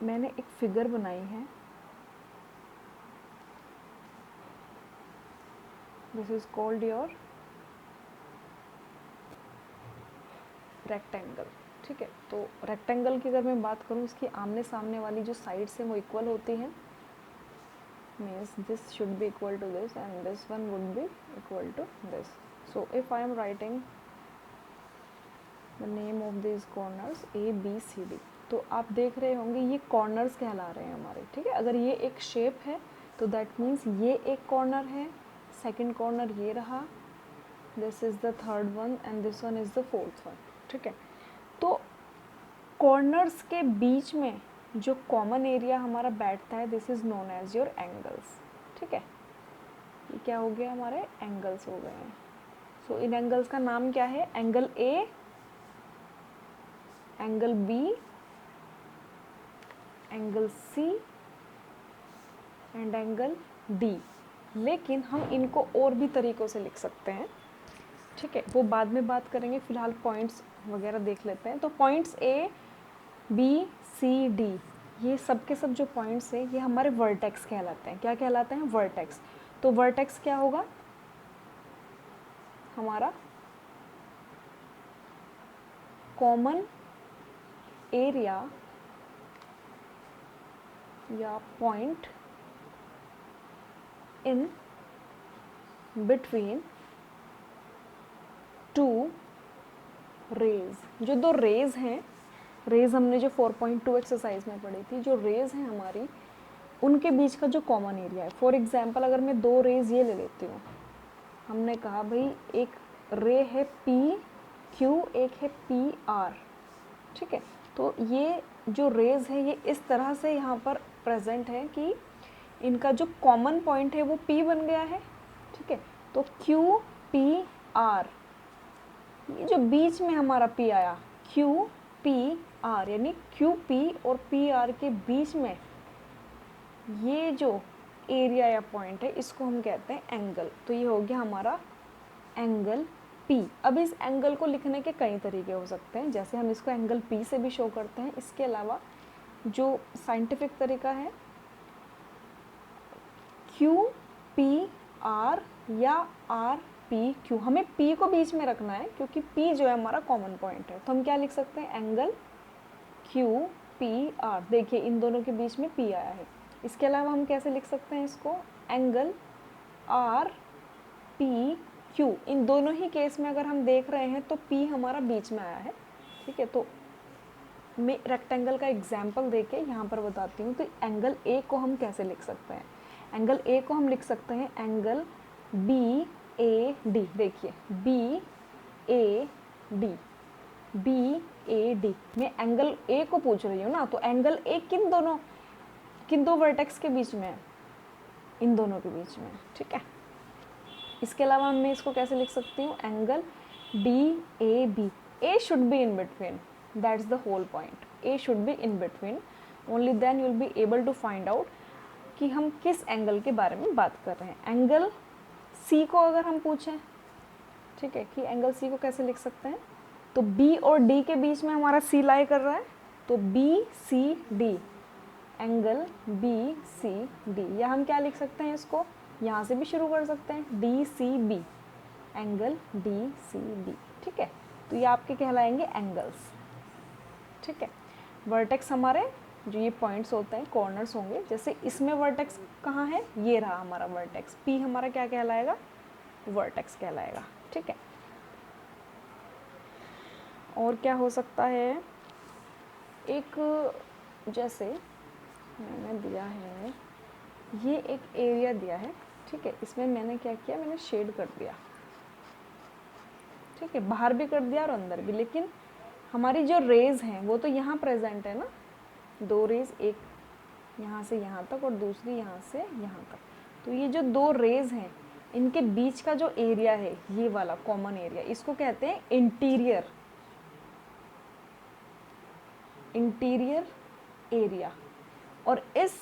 मैंने एक फिगर बनाई है, this is called your rectangle. ठीक है, तो रेक्टेंगल की अगर मैं बात करूँ, इसकी आमने सामने वाली जो साइड्स हैं वो इक्वल होती हैं, means this should be equal to this and this one would be equal to this. So if I am writing the name of this corners A B C D, तो आप देख रहे होंगे ये कॉर्नर्स कहला रहे हैं हमारे। ठीक है, अगर ये एक शेप है तो दैट मीन्स ये एक कॉर्नर है, सेकंड कॉर्नर ये रहा, this is the third one and this one is the fourth one. ठीक है, तो कॉर्नर्स के बीच में जो कॉमन एरिया हमारा बैठता है, this is known as your angles. ठीक है, ये क्या हो गया, हमारे एंगल्स हो गए हैं। सो इन एंगल्स का नाम क्या है, angle A, angle B, angle C and angle D. लेकिन हम इनको और भी तरीक़ों से लिख सकते हैं। ठीक है, वो बाद में बात करेंगे, फिलहाल पॉइंट्स वगैरह देख लेते हैं। तो points A B C D, ये सब के सब जो पॉइंट्स हैं ये हमारे वर्टेक्स कहलाते हैं। क्या कहलाते हैं, वर्टेक्स। तो वर्टेक्स क्या होगा, हमारा कॉमन एरिया या point in between two rays. जो दो रेज हैं, रेज हमने जो 4.2 एक्सरसाइज में पढ़ी थी, जो रेज हैं हमारी, उनके बीच का जो कॉमन एरिया है। फॉर एग्जांपल अगर मैं दो रेज ये ले लेती हूँ, हमने कहा भाई एक रे है पी क्यू, एक है पी आर। ठीक है, तो ये जो रेज है ये इस तरह से यहाँ पर प्रेजेंट है कि इनका जो कॉमन पॉइंट है वो पी बन गया है। ठीक है, तो क्यू पी आर, ये जो बीच में हमारा पी आया, क्यू पी आर, यानी क्यू पी और पी आर के बीच में ये जो एरिया या पॉइंट है इसको हम कहते हैं एंगल। तो ये हो गया हमारा एंगल P। अब इस एंगल को लिखने के कई तरीके हो सकते हैं, जैसे हम इसको एंगल P से भी शो करते हैं। इसके अलावा जो साइंटिफिक तरीका है Q P R या R P Q, हमें P को बीच में रखना है क्योंकि P जो है हमारा कॉमन पॉइंट है। तो हम क्या लिख सकते हैं, एंगल Q P R। देखिए इन दोनों के बीच में P आया है। इसके अलावा हम कैसे लिख सकते हैं इसको, एंगल R P Q। इन दोनों ही केस में अगर हम देख रहे हैं तो P हमारा बीच में आया है। ठीक है, तो मैं रेक्टेंगल का एग्जाम्पल देके यहाँ पर बताती हूँ। तो एंगल A को हम कैसे लिख सकते हैं, एंगल A को हम लिख सकते हैं एंगल BAD। देखिए BAD, BAD। मैं एंगल A को पूछ रही हूँ ना, तो एंगल A किन दो वर्टेक्स के बीच में है, इन दोनों के बीच में। ठीक है, इसके अलावा मैं इसको कैसे लिख सकती हूँ, angle DAB। A should be in between, that's the whole point. A should be in between, only then you will be able to find out कि हम किस एंगल के बारे में बात कर रहे हैं। एंगल C को अगर हम पूछें, ठीक है, कि एंगल C को कैसे लिख सकते हैं, तो B और D के बीच में हमारा C लाई कर रहा है, तो BCD, एंगल BCD। या हम क्या लिख सकते हैं इसको, यहाँ से भी शुरू कर सकते हैं, DCB, एंगल DCB। ठीक है, तो ये आपके कहलाएंगे एंगल्स। ठीक है, वर्टेक्स हमारे जो ये पॉइंट्स होते हैं कॉर्नर्स होंगे। जैसे इसमें वर्टेक्स कहाँ है, ये रहा हमारा वर्टेक्स, P हमारा क्या कहलाएगा, वर्टेक्स कहलाएगा। ठीक है, और क्या हो सकता है, एक जैसे मैंने दिया है, ये एक एरिया दिया है। ठीक है, इसमें मैंने क्या किया, मैंने शेड कर दिया। ठीक है, बाहर भी कर दिया और अंदर भी, लेकिन हमारी जो रेज हैं वो तो यहाँ प्रेजेंट है ना, दो रेज, एक यहाँ से यहाँ तक और दूसरी यहाँ से यहाँ तक। तो ये जो दो रेज हैं इनके बीच का जो एरिया है, ये वाला कॉमन एरिया, इसको कहते हैं इंटीरियर एरिया। और इस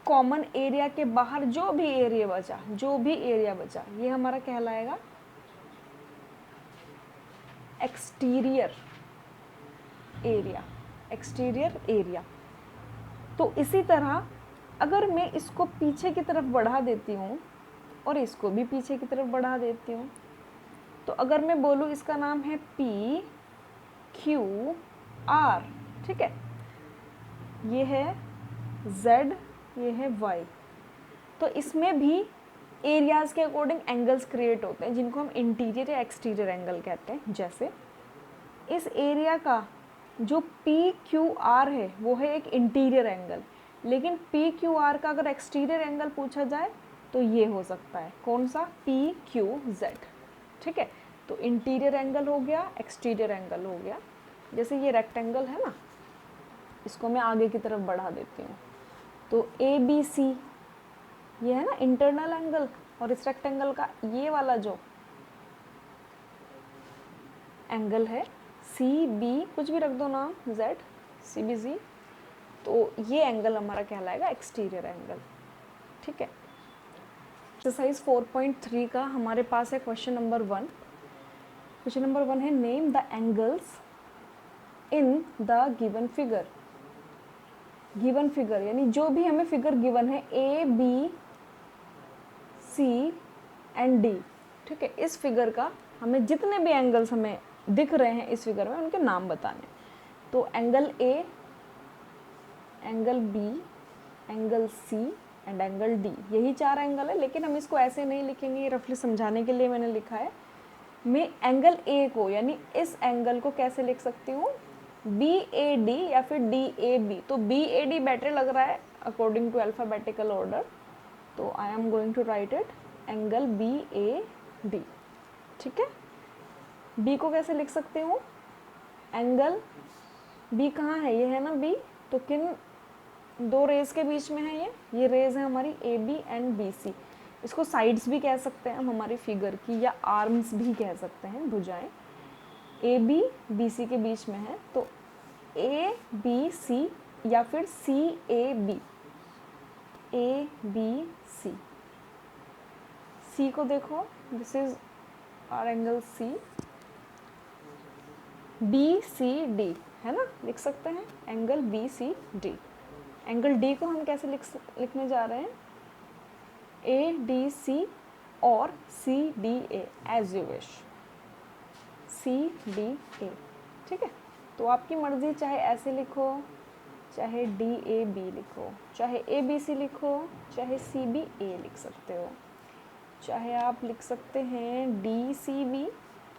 कॉमन एरिया के बाहर जो भी एरिया बचा ये हमारा कहलाएगा एक्सटीरियर एरिया। तो इसी तरह अगर मैं इसको पीछे की तरफ बढ़ा देती हूँ और इसको भी पीछे की तरफ बढ़ा देती हूँ, तो अगर मैं बोलूँ इसका नाम है पी क्यू आर, ठीक है, ये है जेड, ये है वाई, तो इसमें भी एरियाज़ के अकॉर्डिंग एंगल्स क्रिएट होते हैं जिनको हम इंटीरियर या एक्सटीरियर एंगल कहते हैं। जैसे इस एरिया का जो पी क्यू आर है वो है एक इंटीरियर एंगल, लेकिन पी क्यू आर का अगर एक्सटीरियर एंगल पूछा जाए तो ये हो सकता है, कौन सा, पी क्यू जेड, ठीक है। तो इंटीरियर एंगल हो गया, एक्सटीरियर एंगल हो गया। जैसे ये रेक्टेंगल है ना, इसको मैं आगे की तरफ बढ़ा देती हूँ, तो ए बी सी ये है ना इंटरनल एंगल, और इस रेक्टेंगल का ये वाला जो एंगल है सी बी, कुछ भी रख दो नाम, जेड, सी बी जी, तो ये एंगल हमारा कहलाएगा एक्सटीरियर एंगल, ठीक है। एक्सरसाइज 4.3 का हमारे पास है क्वेश्चन नंबर 1। क्वेश्चन नंबर 1 है name the angles in the given figure. Given figure यानी जो भी हमें फिगर गिवन है A B C and D, ठीक है, इस फिगर का हमें जितने भी एंगल्स हमें दिख रहे हैं इस फिगर में उनके नाम बताने। तो angle A, angle B, angle C and angle D, यही 4 एंगल है, लेकिन हम इसको ऐसे नहीं लिखेंगे, रफली समझाने के लिए मैंने लिखा है। मैं एंगल ए को यानी इस एंगल को कैसे लिख सकती हूँ, बी ए डी या फिर डी ए बी। तो बी ए डी बेटर लग रहा है अकॉर्डिंग टू अल्फ़ाबेटिकल ऑर्डर, तो I am going to write it angle B A D, ठीक है। बी को कैसे लिख सकती हूँ, एंगल बी कहाँ है, ये है ना बी, तो किन 2 रेज के बीच में है ये रेज है हमारी A B and B C. इसको साइड्स भी कह सकते हैं हम हमारी फिगर की, या आर्म्स भी कह सकते हैं, भुजाएं। ए बी बी सी के बीच में है, तो ए बी सी या फिर सी ए B, A B C. C को देखो, this is our angle C, B C D है ना, लिख सकते हैं angle B C D. Angle D को हम कैसे लिखने जा रहे हैं, ए डी सी और C D A, as you wish, C D A, ठीक है। तो आपकी मर्जी, चाहे ऐसे लिखो, चाहे डी ए बी लिखो, चाहे ए बी सी लिखो, चाहे सी बी ए लिख सकते हो, चाहे आप लिख सकते हैं डी सी बी,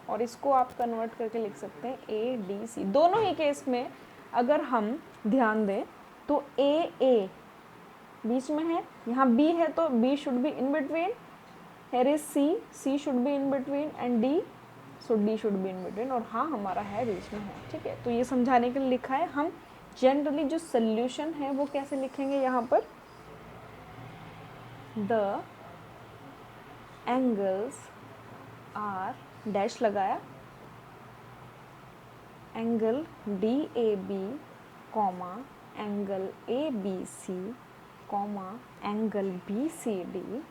और इसको आप कन्वर्ट करके लिख सकते हैं ए डी सी। दोनों ही केस में अगर हम ध्यान दें तो ए बीच में है, यहाँ बी है तो B should be in between, here is C should be in between and D, so D should be in between, और हाँ हमारा है बीच में है, ठीक है। तो ये समझाने के लिए लिखा है। हम जनरली जो सोल्यूशन है वो कैसे लिखेंगे, यहाँ पर द एंगल्स आर डैश लगाया, angle D A B comma angle A B C comma angle B C D,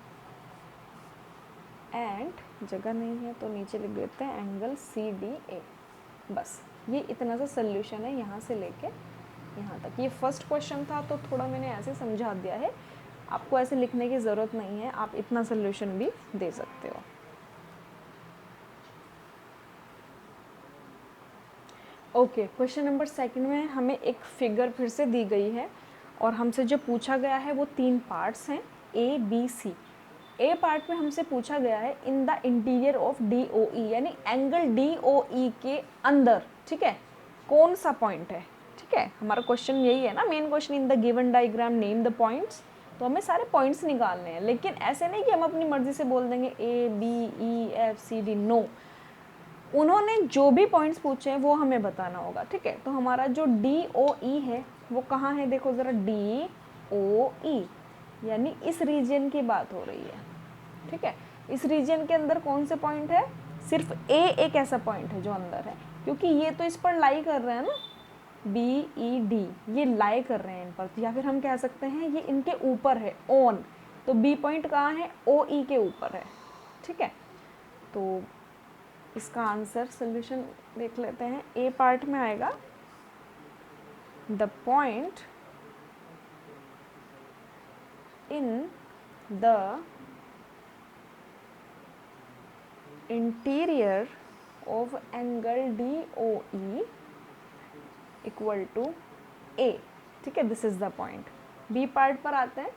and जगह नहीं है तो नीचे लिख देते हैं एंगल सी डी ए। बस ये इतना सा सोल्यूशन है यहाँ से लेके यहाँ तक। ये फर्स्ट क्वेश्चन था तो थोड़ा मैंने ऐसे समझा दिया है, आपको ऐसे लिखने की ज़रूरत नहीं है, आप इतना सोल्यूशन भी दे सकते हो। ओके, क्वेश्चन नंबर 2 में हमें एक फिगर फिर से दी गई है और हमसे जो पूछा गया है वो 3 पार्ट्स हैं, A B C. A part में हमसे पूछा गया है in the interior of D O E, यानी एंगल डी ओ ई के अंदर, ठीक है, कौन सा पॉइंट है, ठीक है। हमारा क्वेश्चन यही है ना, main question, in the given diagram name the points. तो हमें सारे पॉइंट्स निकालने हैं, लेकिन ऐसे नहीं कि हम अपनी मर्जी से बोल देंगे A B E F C D, no, उन्होंने जो भी पॉइंट्स पूछे हैं वो हमें बताना होगा, ठीक है। तो हमारा जो डी ओ ई है वो कहाँ है, देखो ज़रा, डी ओ ई, यानी इस रीजन की बात हो रही है, ठीक है। इस रीजन के अंदर कौन से पॉइंट है, सिर्फ ए एक ऐसा पॉइंट है जो अंदर है, क्योंकि ये तो इस पर लाई कर रहे हैं ना, बी ई डी, ये लाई कर रहे हैं इन पर, या फिर हम कह सकते हैं ये इनके ऊपर है, ऑन। तो बी पॉइंट कहाँ है, ओ ई के ऊपर है, ठीक है। तो इसका आंसर सोल्यूशन देख लेते हैं। ए पार्ट में आएगा the point in the interior of angle DOE equal to A। ठीक है, this is the point. B part पर आते हैं।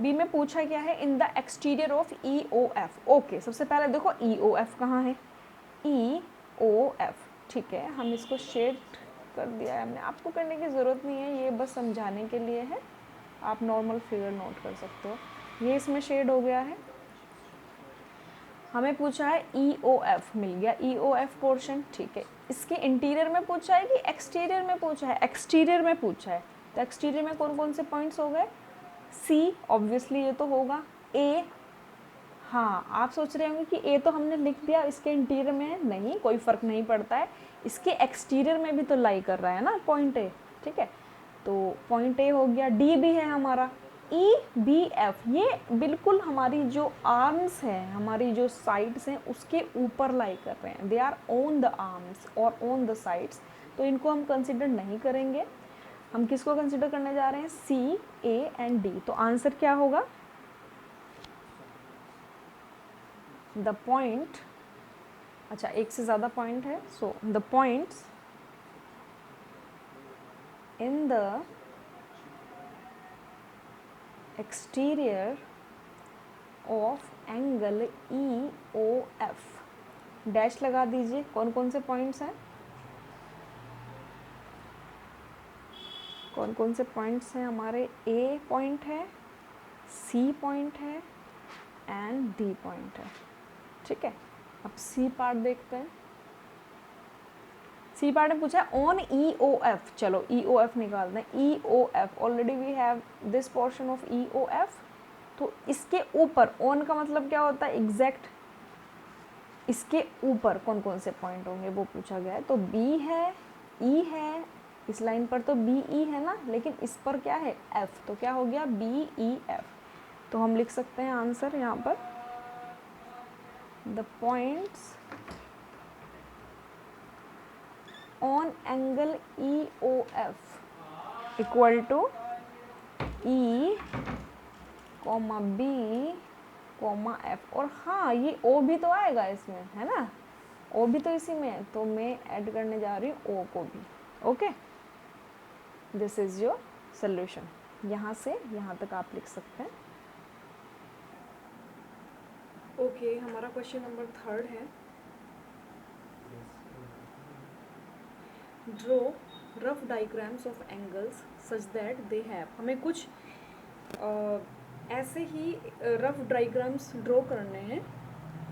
बी में पूछा क्या है, in the exterior of EOF। Okay, सबसे पहले देखो EOF कहाँ है, EOF। ठीक है, हम इसको शेड कर दिया है हमने, आपको करने की ज़रूरत नहीं है, ये बस समझाने के लिए है, आप नॉर्मल फिगर नोट कर सकते हो। ये इसमें शेड हो गया है। हमें पूछा है EOF, मिल गया EOF पोर्शन। ठीक है, इसके इंटीरियर में पूछा है कि एक्सटीरियर में पूछा है, एक्सटीरियर में पूछा है, तो एक्सटीरियर में कौन कौन से पॉइंट्स हो गए, C ऑब्वियसली ये तो होगा, A। हाँ, आप सोच रहे होंगे कि A तो हमने लिख दिया, इसके इंटीरियर में है, नहीं, कोई फ़र्क नहीं पड़ता है, इसके एक्सटीरियर में भी तो लाई कर रहा है ना पॉइंट A। ठीक है, तो पॉइंट A हो गया। D भी है हमारा, EBF, ये बिल्कुल हमारी जो आर्म्स हैं, हमारी जो साइड्स हैं, उसके ऊपर लाई कर रहे हैं, they are on the arms और ऑन द साइड्स, तो इनको हम कंसिडर नहीं करेंगे। हम किसको कंसिडर करने जा रहे हैं, C, A एंड D। तो आंसर क्या होगा, द पॉइंट, अच्छा एक से ज़्यादा पॉइंट है, so the points in the exterior of angle EOF, dash लगा दीजिए। कौन कौन से पॉइंट्स हैं, कौन कौन से पॉइंट्स हैं हमारे, A पॉइंट है, C पॉइंट है एंड D पॉइंट है। ठीक है, अब C पार्ट देखते हैं। C पार्ट में पूछा है ऑन EOF, चलो EOF निकाल दें। EOF already we have this portion of EOF, तो इसके ऊपर, ऑन का मतलब क्या होता है, एग्जैक्ट, इसके ऊपर कौन कौन से पॉइंट होंगे वो पूछा गया है। तो B है, E है, इस लाइन पर तो BE है ना, लेकिन इस पर क्या है, F, तो क्या हो गया BEF। तो हम लिख सकते हैं आंसर यहाँ पर, the points on angle EOF equal to E, B, F। और हाँ, ये O भी तो आएगा इसमें, है ना, O भी तो इसी में है, तो मैं ऐड करने जा रही हूँ O को भी। Okay, this is your solution. यहाँ से यहाँ तक आप लिख सकते हैं। ओके, हमारा क्वेश्चन नंबर 3 है, draw rough diagrams of angles such that they have. हमें कुछ ऐसे ही रफ डायग्राम्स ड्रॉ करने हैं।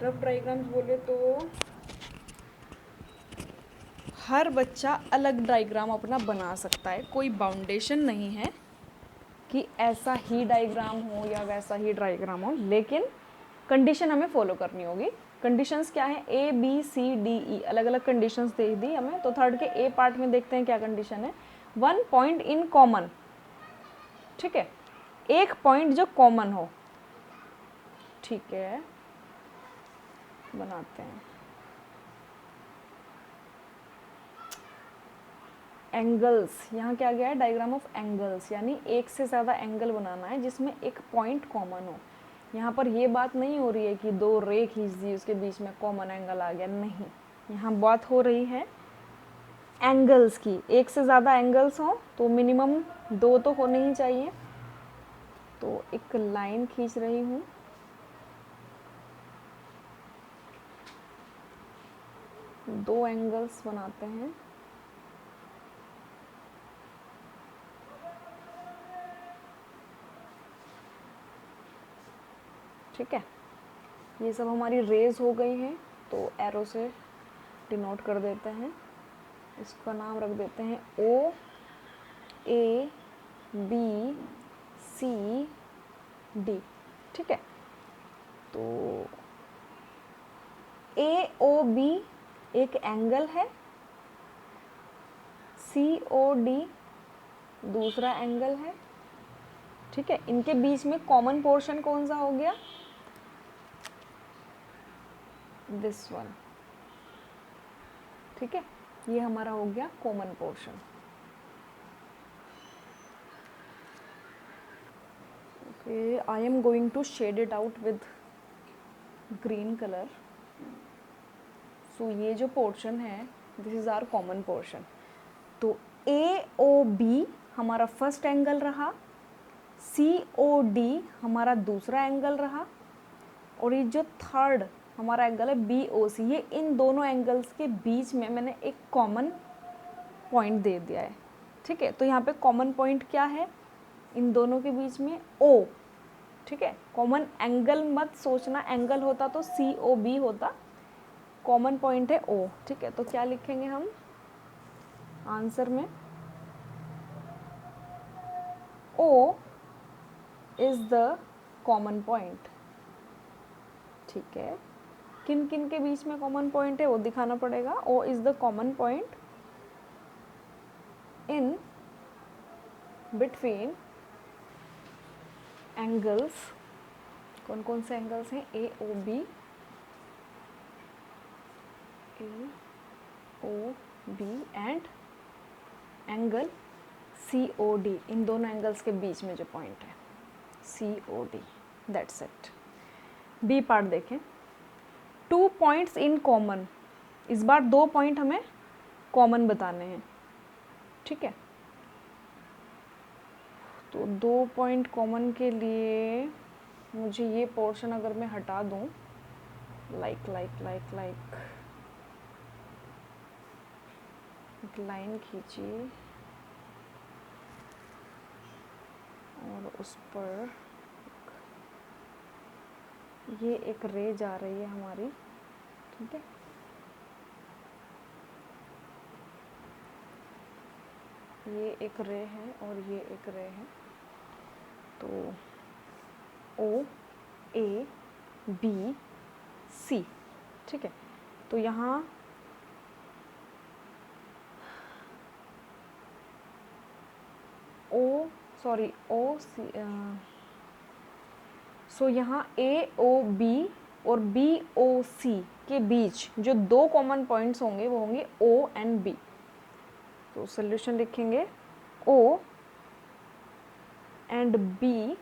रफ डायग्राम्स बोले तो हर बच्चा अलग डायग्राम अपना बना सकता है, कोई बाउंडेशन नहीं है कि ऐसा ही डायग्राम हो या वैसा ही डायग्राम हो, लेकिन कंडीशन हमें फॉलो करनी होगी। कंडीशंस क्या है, ABCDE, अलग अलग कंडीशंस दे दी हमें। तो थर्ड के A पार्ट में देखते हैं क्या कंडीशन है, 1 पॉइंट इन कॉमन। ठीक है, एक पॉइंट जो कॉमन हो। ठीक है, बनाते हैं। एंगल्स, यहाँ क्या गया है, डायग्राम ऑफ एंगल्स, यानी एक से ज़्यादा एंगल बनाना है जिसमें एक पॉइंट कॉमन हो। यहाँ पर ये बात नहीं हो रही है कि दो रे खींच दी उसके बीच में कॉमन एंगल आ गया, नहीं, यहाँ बात हो रही है एंगल्स की। एक से ज़्यादा एंगल्स हो तो मिनिमम 2 तो होने ही चाहिए। तो एक लाइन खींच रही हूँ, दो एंगल्स बनाते हैं। ठीक है, ये सब हमारी रेज हो गई हैं, तो एरो से डिनोट कर देते हैं। इसका नाम रख देते हैं OABCD। ठीक है, तो AOB एक एंगल है, COD दूसरा एंगल है। ठीक है, इनके बीच में कॉमन पोर्शन कौन सा हो गया, दिस वन। ठीक है, ये हमारा हो गया common portion. I am going to shade it out with green color. So ये जो पोर्शन है, this is our common portion. तो AOB हमारा फर्स्ट एंगल रहा, COD हमारा दूसरा एंगल रहा, और ये जो थर्ड हमारा एंगल है BOC, ये इन दोनों एंगल्स के बीच में मैंने एक कॉमन पॉइंट दे दिया है. ठीक है, तो यहाँ पे कॉमन पॉइंट क्या है इन दोनों के बीच में? O. ठीक है, कॉमन एंगल मत सोचना, एंगल होता तो COB होता, कॉमन पॉइंट है O. ठीक है, तो क्या लिखेंगे हम आंसर में? O is the common point. ठीक है, किन किन के बीच में कॉमन पॉइंट है वो दिखाना पड़ेगा. O is the common point in between angles. कौन कौन से एंगल्स हैं? AOB and angle COD. इन दोनों एंगल्स के बीच में जो पॉइंट है COD. That's it. B part देखें. 2 पॉइंट्स इन कॉमन. इस बार 2 पॉइंट हमें कॉमन बताने हैं. ठीक है, तो 2 पॉइंट कॉमन के लिए मुझे ये पोर्शन अगर मैं हटा दूं, लाइक एक लाइन खींचिए और उस पर ये एक रे जा रही है हमारी. ठीक है, ये एक रे है और ये एक रे है. तो O A B C. ठीक है, तो यहाँ सो यहाँ AOB और BOC के बीच जो 2 कॉमन पॉइंट्स होंगे वो होंगे O एंड B. तो सोल्यूशन लिखेंगे O and B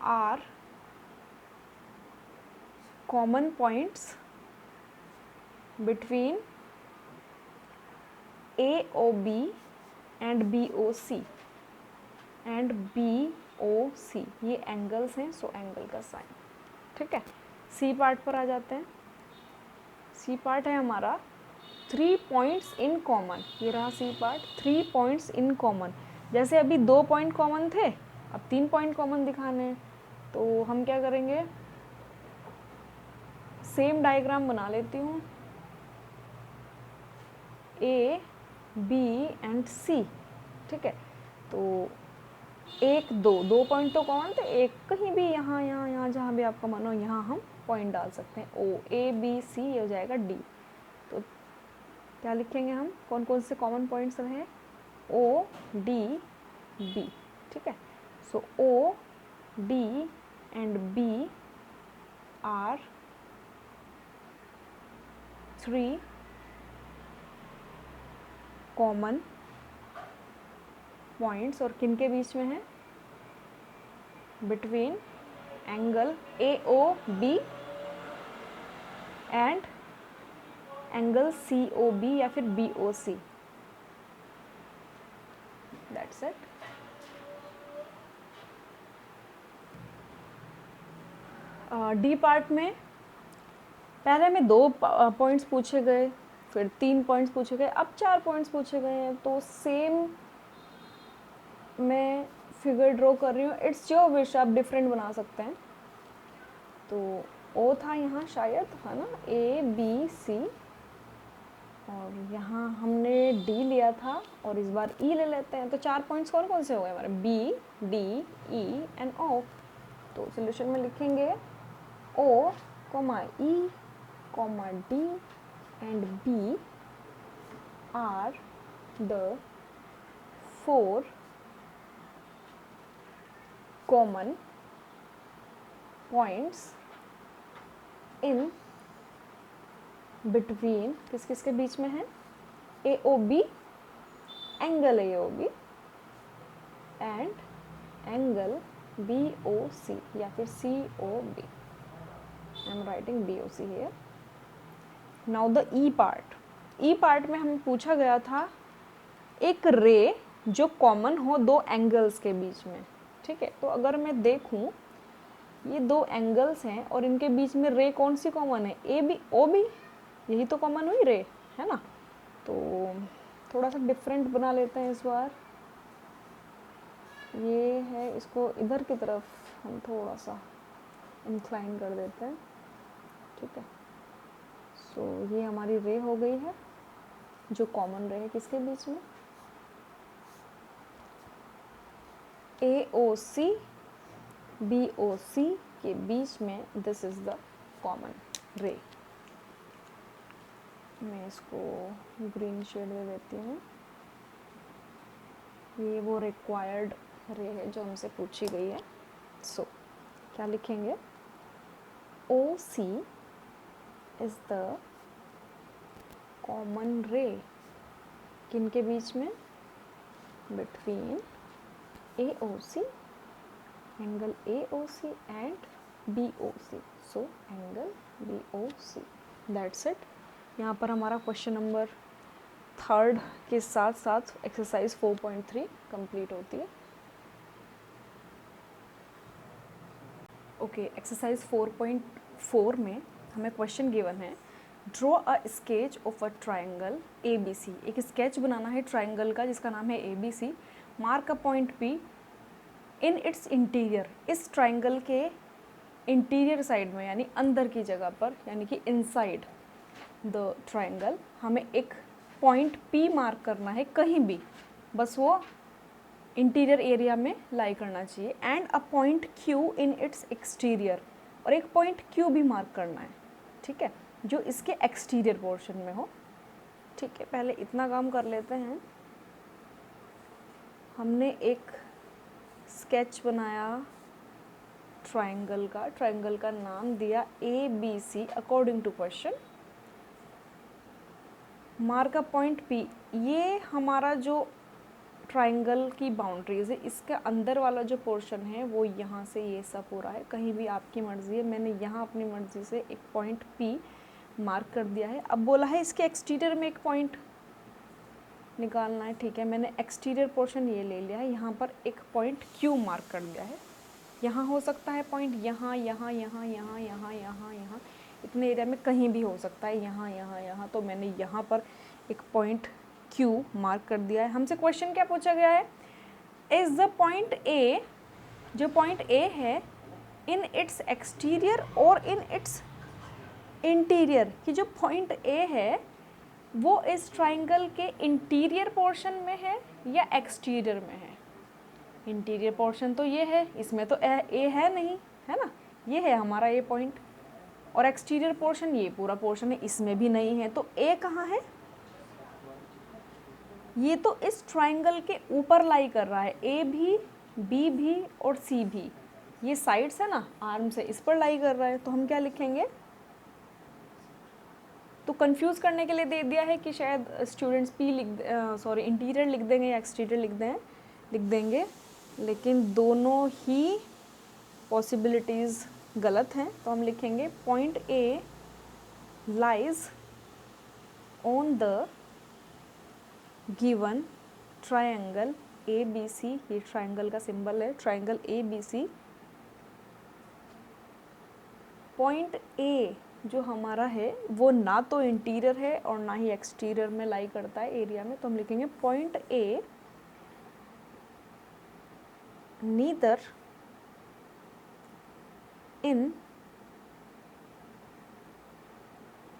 are common points between AOB and BOC. And BOC ये एंगल्स हैं, सो एंगल का साइन. ठीक है, सी पार्ट पर आ जाते हैं. सी पार्ट है हमारा 3 पॉइंट्स इन कॉमन. ये रहा C part. 3 points in common. जैसे अभी 2 पॉइंट कॉमन थे, अब 3 पॉइंट कॉमन दिखाने हैं. तो हम क्या करेंगे, सेम डायग्राम बना लेती हूँ. A B and C. ठीक है, तो 1 2 पॉइंट तो कॉमन थे, एक कहीं भी यहाँ जहाँ भी आपका मन हो यहाँ हम पॉइंट डाल सकते हैं. O A B C ये हो जाएगा D. तो क्या लिखेंगे हम, कौन कौन से कॉमन पॉइंट्स रहे? O D B. ठीक है, so O D and B are 3 common points. और किन के बीच में है? Between angle AOB and angle COB या फिर BOC. दैट्स इट. डी पार्ट में पहले में 2 पॉइंट्स पूछे गए, फिर 3 पॉइंट्स पूछे गए, अब 4 पॉइंट्स पूछे गए हैं. तो सेम मैं फिगर ड्रॉ कर रही हूँ. इट्स योर विश, आप डिफरेंट बना सकते हैं. तो O था यहाँ शायद, है ना, A B C, और यहाँ हमने D लिया था और इस बार E ले लेते हैं. तो 4 पॉइंट्स कौन कौन से हो गए हमारे? B D E and O. तो सोल्यूशन में लिखेंगे O, E, D and B are the 4 common points in between. किस किस के बीच में है? AOB, angle AOB and angle BOC या फिर COB. I am writing BOC here. Now the E part. E part में हमें पूछा गया था एक रे जो कॉमन हो दो एंगल्स के बीच में. ठीक है, तो अगर मैं देखूं ये दो एंगल्स हैं और इनके बीच में रे कौन सी कॉमन है, AB OB, यही तो कॉमन हुई रे, है ना. तो थोड़ा सा डिफरेंट बना लेते हैं इस बार. ये है, इसको इधर की तरफ हम थोड़ा सा इंक्लाइन कर देते हैं. ठीक है, सो ये हमारी रे हो गई है जो कॉमन रे है किसके बीच में, AOC BOC के बीच में. दिस इज द कॉमन रे. मैं इसको ग्रीन शेड दे देती हूँ. ये वो रिक्वायर्ड रे है जो हमसे पूछी गई है. सो क्या लिखेंगे, OC इज द कॉमन रे किनके बीच में, between AOC, angle AOC and BOC. So angle BOC. दैट्स इट. यहाँ पर हमारा क्वेश्चन नंबर 3 के साथ साथ एक्सरसाइज 4.3 कंप्लीट होती है. ओके, एक्सरसाइज 4.4 में हमें क्वेश्चन गिवन है, draw a sketch of a triangle ABC. एक स्केच बनाना है ट्राइंगल का जिसका नाम है ABC. Mark a point P in its interior. इस ट्राइंगल के इंटीरियर साइड में यानी अंदर की जगह पर, यानी कि इनसाइड द ट्राइंगल हमें एक पॉइंट P मार्क करना है कहीं भी, बस वो इंटीरियर एरिया में लाई करना चाहिए. And a point Q in its exterior, और एक पॉइंट Q भी मार्क करना है. ठीक है, जो इसके एक्सटीरियर पोर्शन में हो. ठीक है, पहले इतना काम कर लेते हैं. हमने एक स्केच बनाया ट्राइंगल का. ट्राइंगल का नाम दिया ABC according to question. Mark a point P. ये हमारा जो ट्राइंगल की बाउंड्रीज है, इसके अंदर वाला जो पोर्शन है वो यहाँ से ये सब हो रहा है. कहीं भी आपकी मर्ज़ी है. मैंने यहाँ अपनी मर्ज़ी से एक पॉइंट P मार्क कर दिया है. अब बोला है इसके एक्सटीरियर में एक पॉइंट निकालना है. ठीक है, मैंने एक्सटीरियर पोर्शन ये ले लिया है. यहाँ पर एक पॉइंट Q मार्क कर दिया है. यहाँ हो सकता है पॉइंट, यहाँ यहाँ यहाँ यहाँ यहाँ यहाँ यहाँ, इतने एरिया में कहीं भी हो सकता है, यहाँ यहाँ यहाँ. तो मैंने यहाँ पर एक पॉइंट Q मार्क कर दिया है. हमसे क्वेश्चन क्या पूछा गया है, इज द पॉइंट A, जो पॉइंट A है, इन इट्स एक्सटीरियर और इन इट्स इंटीरियर, कि जो पॉइंट A है वो इस ट्राइंगल के इंटीरियर पोर्शन में है या एक्सटीरियर में है. इंटीरियर पोर्शन तो ये है, इसमें तो A है नहीं, है ना. ये है हमारा A पॉइंट, और एक्सटीरियर पोर्शन ये पूरा पोर्शन है, इसमें भी नहीं है. तो A कहाँ है, ये तो इस ट्राइंगल के ऊपर लाई कर रहा है. A भी, B भी और C भी, ये साइड्स है ना आर्म से, इस पर लाई कर रहा है. तो हम क्या लिखेंगे, तो कंफ्यूज करने के लिए दे दिया है कि शायद स्टूडेंट्स P इंटीरियर लिख देंगे या एक्सटीरियर लिख देंगे, लेकिन दोनों ही पॉसिबिलिटीज़ गलत हैं. तो हम लिखेंगे point A lies on the given triangle ABC. ये ट्रायंगल का सिंबल है, ट्रायंगल ABC. पॉइंट A जो हमारा है वो ना तो इंटीरियर है और ना ही एक्सटीरियर में लाई करता है एरिया में. तो हम लिखेंगे point A neither in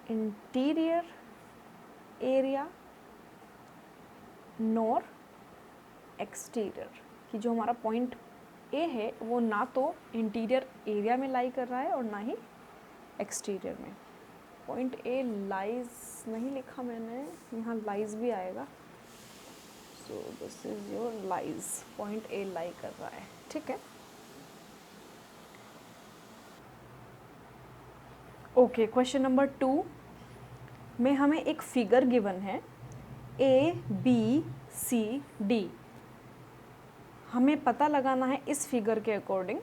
interior area nor exterior, कि जो हमारा पॉइंट A है वो ना तो इंटीरियर एरिया में लाई कर रहा है और ना ही एक्सटीरियर में. पॉइंट A लाइज नहीं लिखा मैंने, यहाँ लाइज भी आएगा. So this is your lies. Point A लाई कर रहा है. ठीक है, ओके. क्वेश्चन नंबर 2 में हमें एक फिगर गिवन है A B C D. हमें पता लगाना है इस फिगर के according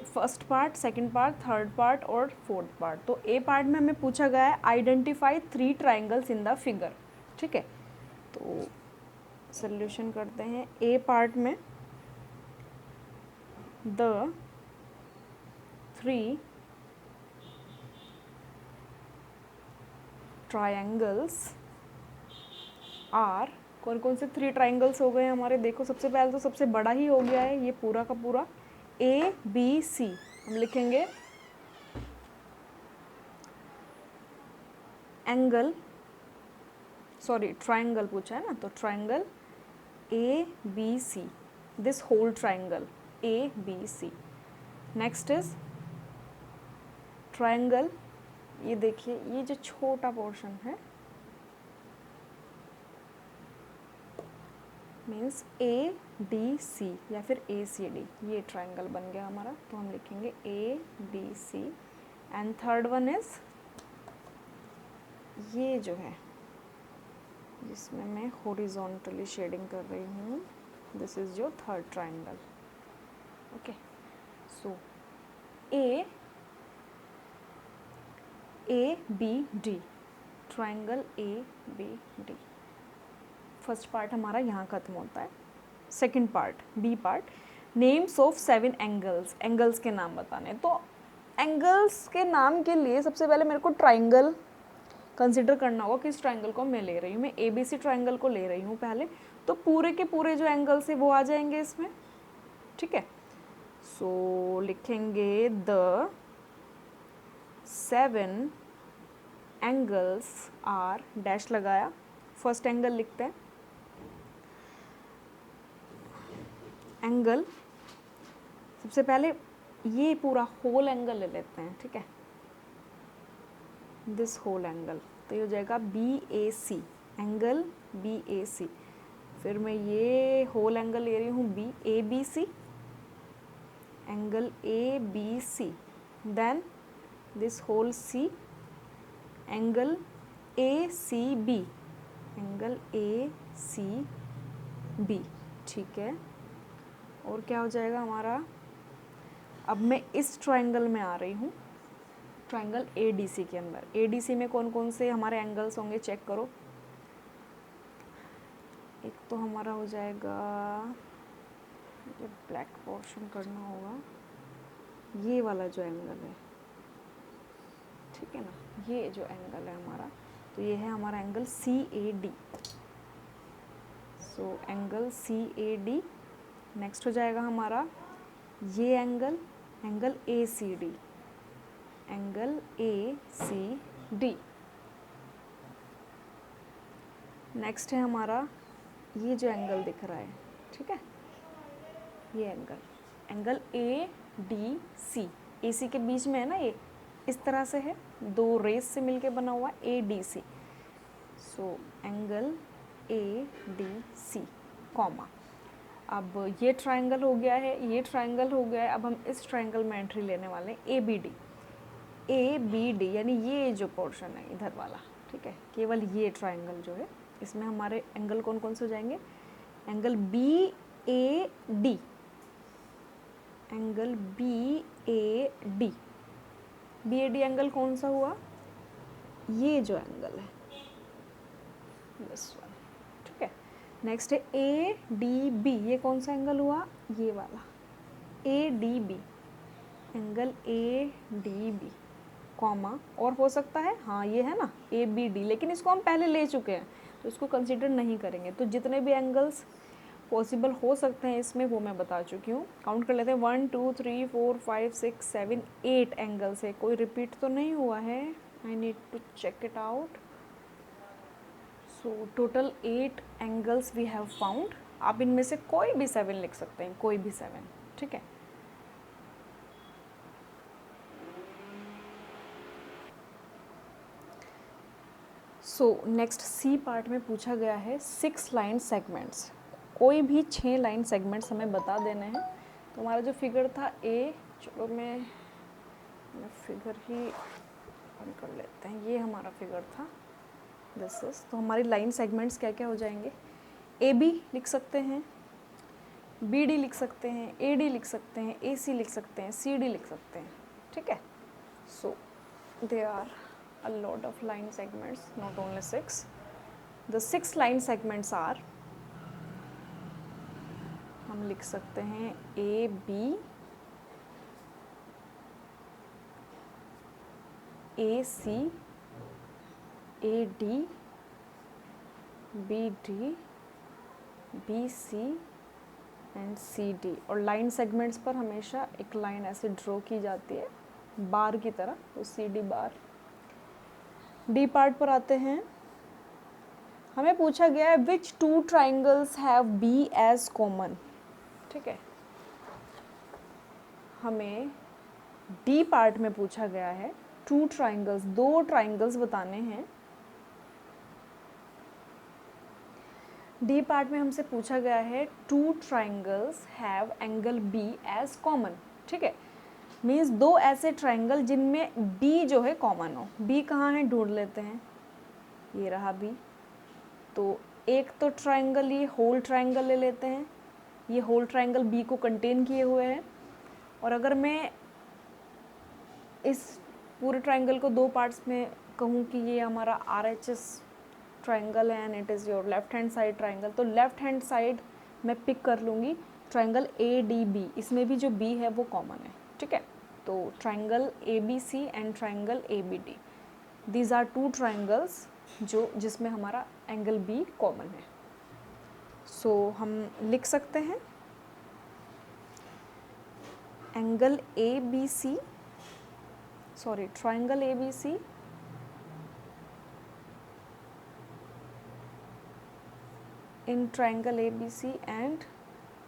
first part, second part, third part और फोर्थ पार्ट। तो ए पार्ट में हमें पूछा गया है identify 3 triangles in the figure. ठीक है, तो सॉल्यूशन करते हैं। ए पार्ट में द 3 ट्राइंगल्स आर, कौन कौन से 3 ट्राइंगल्स हो गए हमारे, देखो सबसे पहले तो सबसे बड़ा ही हो गया है ये पूरा का पूरा ए बी सी। हम लिखेंगे एंगल, सॉरी ट्राइंगल पूछा है ना, तो triangle A B C, this whole triangle A B C. Next is triangle, ये देखिए ये जो छोटा पोर्शन है मीन्स ए डी सी या फिर ए सी डी, ये ट्राइंगल बन गया हमारा। तो हम लिखेंगे A D C. And third one is ये जो है जिसमें मैं हॉरिजॉन्टली शेडिंग कर रही हूँ, this is your third triangle. Okay, so A B D, triangle A B D. First part हमारा यहाँ खत्म होता है। Second part, B part, names of 7 angles, angles के नाम बताने। तो एंगल्स के नाम के लिए सबसे पहले मेरे को ट्राइंगल कंसिडर करना होगा, किस ट्राइंगल को मैं ले रही हूँ। मैं ए बी सी ट्राइंगल को ले रही हूँ पहले, तो पूरे के पूरे जो एंगल्स है वो आ जाएंगे इसमें। ठीक है, सो लिखेंगे द 7 एंगल्स आर, डैश लगाया, फर्स्ट एंगल लिखते हैं। एंगल सबसे पहले ये पूरा होल एंगल ले लेते हैं। ठीक है, दिस होल एंगल, तो ये हो जाएगा B A C, angle B A C. फिर मैं ये होल एंगल ले रही हूँ B A B C, angle A B C. Then this whole C, angle A C B, angle A C B. ठीक है, और क्या हो जाएगा हमारा, अब मैं इस ट्राइंगल में आ रही हूँ, ट्राइंगल ए डी सी के अंदर। ए डी सी में कौन कौन से हमारे एंगल्स होंगे चेक करो। एक तो हमारा हो जाएगा, ये ब्लैक पोर्शन करना होगा, ये वाला जो एंगल है, ठीक है ना, ये जो एंगल है हमारा, तो ये है हमारा angle C A D. So angle C A D. Next हो जाएगा हमारा ये angle, angle A C D, angle A C D. Next है हमारा ये जो एंगल दिख रहा है, ठीक है, ये angle, angle A D C, A C के बीच में है ना, ये इस तरह से है, 2 रेस से मिलके बना हुआ A D C. So angle A D C comma. अब ये ट्राइंगल हो गया है, ये ट्राइंगल हो गया है। अब हम इस ट्राइंगल में एंट्री लेने वाले हैं, A B D. A B D यानी ये जो पोर्शन है इधर वाला, ठीक है, केवल ये ट्राइंगल जो है, इसमें हमारे एंगल कौन कौन से हो जाएंगे, angle B A D, angle B A D. B A D angle कौन सा हुआ, ये जो एंगल है, दिस वन। ठीक है, नेक्स्ट है ए डी बी, ये कौन सा एंगल हुआ, ये वाला A D B, angle A D B comma. और हो सकता है, हाँ ये है ना ए बी डी, लेकिन इसको हम पहले ले चुके हैं तो इसको कंसीडर नहीं करेंगे। तो जितने भी एंगल्स पॉसिबल हो सकते हैं इसमें वो मैं बता चुकी हूँ। काउंट कर लेते हैं, 1 2 3 4 5 6 7 8 एंगल्स है। कोई रिपीट तो नहीं हुआ है, I need to check it out. So total 8 angles we have found. आप इनमें से कोई भी 7 लिख सकते हैं, कोई भी 7, ठीक है। सो नेक्स्ट सी पार्ट में पूछा गया है 6 लाइन सेगमेंट्स। कोई भी 6 लाइन सेगमेंट्स हमें बता देने हैं। तो हमारा जो फिगर था ए, चलो मैं फिगर ही बंद कर लेते हैं, ये हमारा फिगर था, दिस इज। तो हमारी लाइन सेगमेंट्स क्या क्या हो जाएंगे, ए बी लिख सकते हैं, बी डी लिख सकते हैं, ए डी लिख सकते हैं, ए सी लिख सकते हैं, सी डी लिख सकते हैं, ठीक है। So they are a lot of line segments, not only 6. The 6 line segments are, हम लिख सकते हैं A B, A C, A D, B D, B C and C D. और लाइन सेगमेंट्स पर हमेशा एक लाइन ऐसे ड्रॉ की जाती है बार की तरह, तो C D bar. D part पर आते हैं। हमें पूछा गया है which two triangles have B as common, ठीक है। हमें डी पार्ट में पूछा गया है टू ट्राइंगल्स, दो ट्राइंगल्स बताने हैं। डी पार्ट में हमसे पूछा गया है two triangles have angle B as common, ठीक है। मीन्स दो ऐसे ट्राइंगल जिनमें बी जो है कॉमन हो। बी कहाँ है ढूंढ लेते हैं, ये रहा बी। तो एक तो ट्राइंगल, ये होल ट्राइंगल ले लेते हैं, ये होल ट्राइंगल बी को कंटेन किए हुए हैं। और अगर मैं इस पूरे ट्राइंगल को दो पार्ट्स में कहूँ कि ये हमारा आर एच एस ट्राइंगल है and it is your left hand side triangle, तो लेफ्ट हैंड साइड मैं पिक कर लूँगी ट्राइंगल ए डी बी, इसमें भी जो बी है वो कॉमन है, ठीक है। तो triangle A B C and triangle A B D, these are two triangles जो जिसमें हमारा एंगल बी कॉमन है। सो हम लिख सकते हैं angle A B C, sorry triangle A B C in triangle ABC and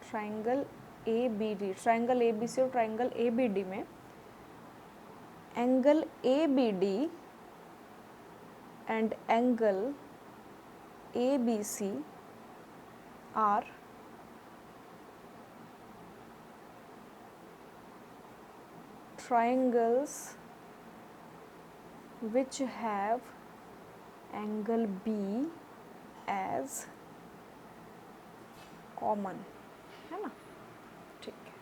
triangle ABD, triangle ABC और triangle ABD में angle ABD and angle ABC are triangles which have angle B as common, है ना, ठीक है।